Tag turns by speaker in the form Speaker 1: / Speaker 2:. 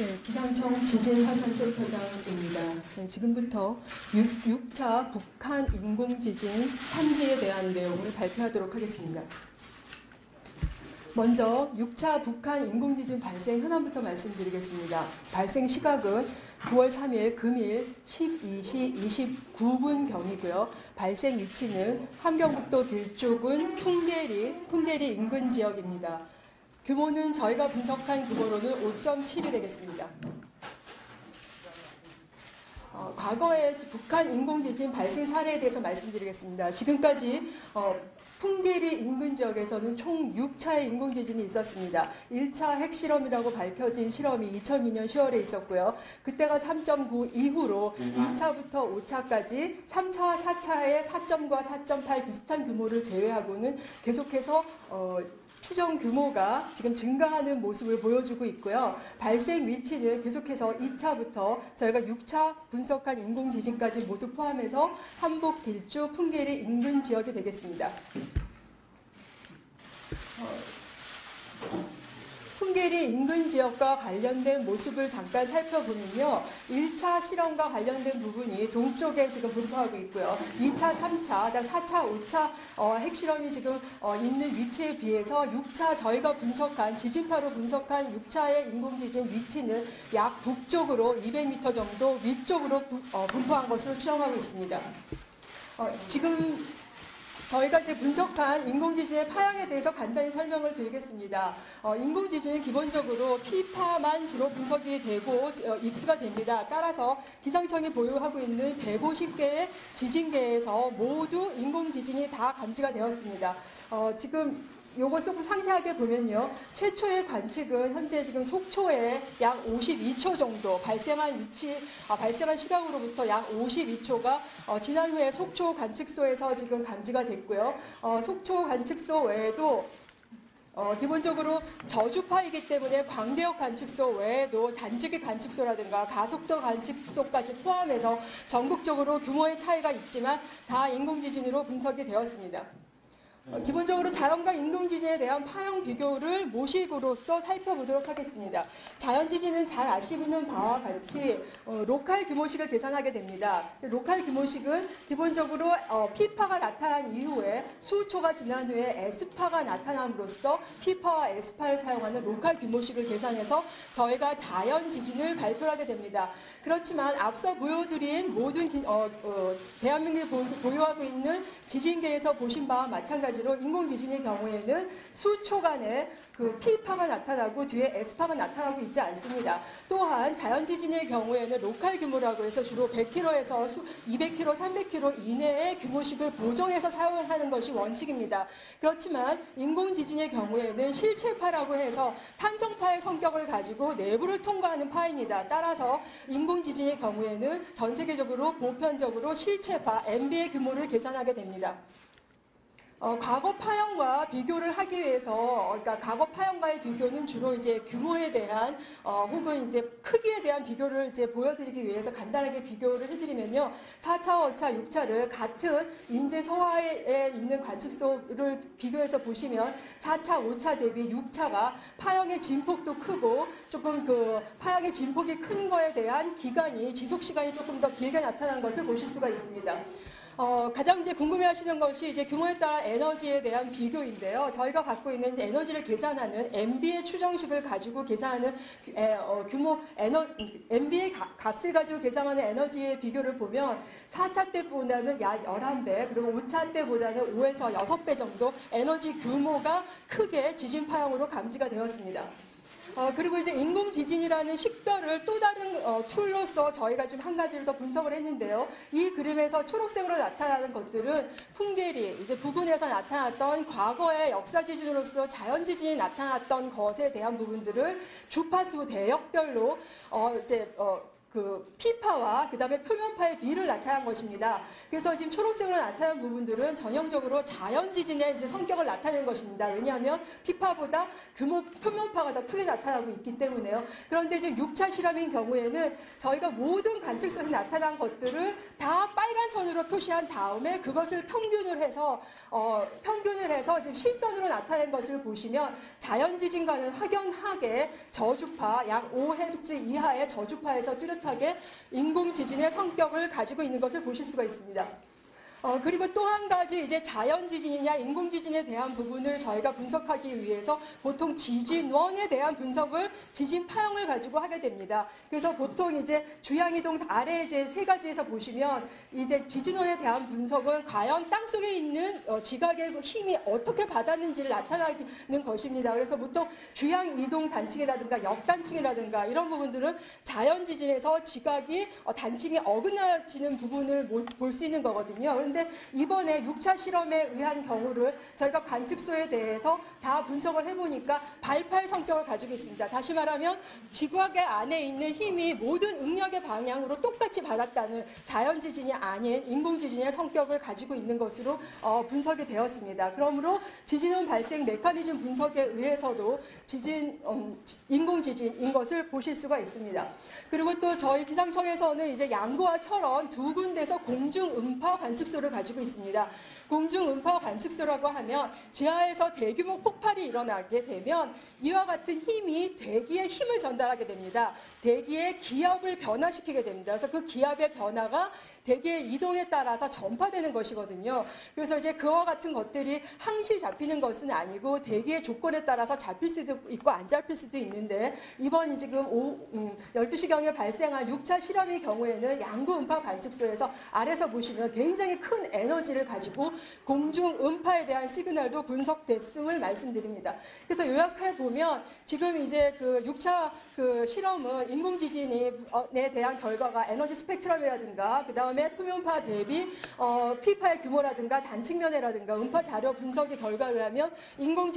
Speaker 1: 네, 기상청 지진화산센터장입니다. 네, 지금부터 6차 북한 인공지진 탐지에 대한 내용을 발표하도록 하겠습니다. 먼저 6차 북한 인공지진 발생 현황부터 말씀드리겠습니다. 발생 시각은 9월 3일 금일 12시 29분경이고요. 발생 위치는 함경북도 길쭉은 풍계리 인근 지역입니다. 규모는 저희가 분석한 규모로는 5.7이 되겠습니다. 과거의 북한 인공지진 발생 사례에 대해서 말씀드리겠습니다. 지금까지 풍계리 인근 지역에서는 총 6차의 인공지진이 있었습니다. 1차 핵실험이라고 밝혀진 실험이 2002년 10월에 있었고요. 그때가 3.9 이후로 2차부터 5차까지 3차와 4차의 4.9와 4.8 비슷한 규모를 제외하고는 계속해서 추정 규모가 지금 증가하는 모습을 보여주고 있고요. 발생 위치는 계속해서 2차부터 저희가 6차 분석한 인공지진까지 모두 포함해서 함북, 길쭉, 풍계리 인근 지역이 되겠습니다. 풍계리 인근 지역과 관련된 모습을 잠깐 살펴보면요. 1차 실험과 관련된 부분이 동쪽에 지금 분포하고 있고요. 2차, 3차, 4차, 5차 핵실험이 지금 있는 위치에 비해서 6차 저희가 분석한, 지진파로 분석한 6차의 인공지진 위치는 약 북쪽으로 200m 정도 위쪽으로 분포한 것으로 추정하고 있습니다. 지금 저희가 이제 분석한 인공지진의 파형에 대해서 간단히 설명을 드리겠습니다. 인공지진은 기본적으로 P파만 주로 분석이 되고 입수가 됩니다. 따라서 기상청이 보유하고 있는 150개의 지진계에서 모두 인공지진이 다 감지가 되었습니다. 지금 요것을 좀 상세하게 보면요. 최초의 관측은 현재 지금 속초에 약 52초 정도 발생한 시각으로부터 약 52초가 지난 후에 속초 관측소에서 지금 감지가 됐고요. 속초 관측소 외에도 기본적으로 저주파이기 때문에 광대역 관측소 외에도 단주기 관측소라든가 가속도 관측소까지 포함해서 전국적으로 규모의 차이가 있지만 다 인공지진으로 분석이 되었습니다. 기본적으로 자연과 인공지진에 대한 파형 비교를 모식으로서 살펴보도록 하겠습니다. 자연지진은 잘 아시는 바와 같이 로컬 규모식을 계산하게 됩니다. 로컬 규모식은 기본적으로 P파가 나타난 이후에 수초가 지난 후에 S파가 나타남으로써 P파와 S파를 사용하는 로컬 규모식을 계산해서 저희가 자연지진을 발표하게 됩니다. 그렇지만 앞서 보여드린 모든 대한민국이 보유하고 있는 지진계에서 보신 바와 마찬가지로 인공지진의 경우에는 수초간에 그 P파가 나타나고 뒤에 S파가 나타나고 있지 않습니다. 또한 자연지진의 경우에는 로컬 규모라고 해서 주로 100km에서 200km, 300km 이내의 규모식을 보정해서 사용하는 것이 원칙입니다. 그렇지만 인공지진의 경우에는 실체파라고 해서 탄성파의 성격을 가지고 내부를 통과하는 파입니다. 따라서 인공지진의 경우에는 전 세계적으로 보편적으로 실체파, MB의 규모를 계산하게 됩니다. 과거 파형과 비교를 하기 위해서, 그러니까 과거 파형과의 비교는 주로 이제 규모에 대한 혹은 이제 크기에 대한 비교를 이제 보여드리기 위해서 간단하게 비교를 해드리면요, 4차, 5차, 6차를 같은 인제 서하에 있는 관측소를 비교해서 보시면 4차, 5차 대비 6차가 파형의 진폭도 크고 조금 그 파형의 진폭이 큰 거에 대한 기간이 지속 시간이 조금 더 길게 나타나는 것을 보실 수가 있습니다. 가장 이제 궁금해하시는 것이 이제 규모에 따라 에너지에 대한 비교인데요. 저희가 갖고 있는 에너지를 계산하는 MB의 추정식을 가지고 계산하는 MB의 값을 가지고 계산하는 에너지의 비교를 보면 4차 때보다는 약 11배, 그리고 5차 때보다는 5에서 6배 정도 에너지 규모가 크게 지진 파형으로 감지가 되었습니다. 그리고 이제 인공지진이라는 식별을 또 다른 툴로서 저희가 좀 한 가지를 더 분석을 했는데요. 이 그림에서 초록색으로 나타나는 것들은 풍계리, 이제 부근에서 나타났던 과거의 역사지진으로서 자연지진이 나타났던 것에 대한 부분들을 주파수 대역별로 그 피파와 그다음에 표면파의 비를 나타난 것입니다. 그래서 지금 초록색으로 나타난 부분들은 전형적으로 자연 지진의 이제 성격을 나타낸 것입니다. 왜냐하면 피파보다 표면파가 더 크게 나타나고 있기 때문에요. 그런데 지금 6차 실험인 경우에는 저희가 모든 관측소에서 나타난 것들을 다 빨간 선으로 표시한 다음에 그것을 평균을 해서 지금 실선으로 나타낸 것을 보시면 자연 지진과는 확연하게 저주파 약 5Hz 이하의 저주파에서 뚜렷하게 인공 지진의 성격을 가지고 있는 것을 보실 수가 있습니다. 그리고 또 한 가지 이제 자연 지진이냐 인공 지진에 대한 부분을 저희가 분석하기 위해서 보통 지진원에 대한 분석을 지진 파형을 가지고 하게 됩니다. 그래서 보통 이제 주양 이동 아래 이제 세 가지에서 보시면 이제 지진원에 대한 분석은 과연 땅 속에 있는 지각의 그 힘이 어떻게 받았는지를 나타내는 것입니다. 그래서 보통 주양 이동 단층이라든가 역단층이라든가 이런 부분들은 자연 지진에서 지각이 단층이 어긋나지는 부분을 볼 수 있는 거거든요. 그런데 이번에 6차 실험에 의한 경우를 저희가 관측소에 대해서 다 분석을 해보니까 발파의 성격을 가지고 있습니다. 다시 말하면 지각의 안에 있는 힘이 모든 응력의 방향으로 똑같이 받았다는 자연 지진이 아닌 인공 지진의 성격을 가지고 있는 것으로 분석이 되었습니다. 그러므로 지진원 발생 메커니즘 분석에 의해서도 인공 지진인 것을 보실 수가 있습니다. 그리고 또 저희 기상청에서는 이제 양구와 철원 두 군데서 공중 음파 관측소를 가지고 있습니다. 공중 음파 관측소라고 하면 지하에서 대규모 폭발이 일어나게 되면 이와 같은 힘이 대기에 힘을 전달하게 됩니다. 대기의 기압을 변화시키게 됩니다. 그래서 그 기압의 변화가 대기의 이동에 따라서 전파되는 것이거든요. 그래서 이제 그와 같은 것들이 항시 잡히는 것은 아니고 대기의 조건에 따라서 잡힐 수도 있고 안 잡힐 수도 있는데 이번 지금 12시경에 발생한 6차 실험의 경우에는 양구 음파 관측소에서 아래서 보시면 굉장히 큰 에너지를 가지고 공중 음파에 대한 시그널도 분석됐음을 말씀드립니다. 그래서 요약해 보면 지금 이제 그 6차 그 실험은 인공지진에 대한 결과가 에너지 스펙트럼이라든가 그 다음에 표면파 대비 피파의 규모라든가 단측면이라든가 음파 자료 분석의 결과에 의하면 인공지진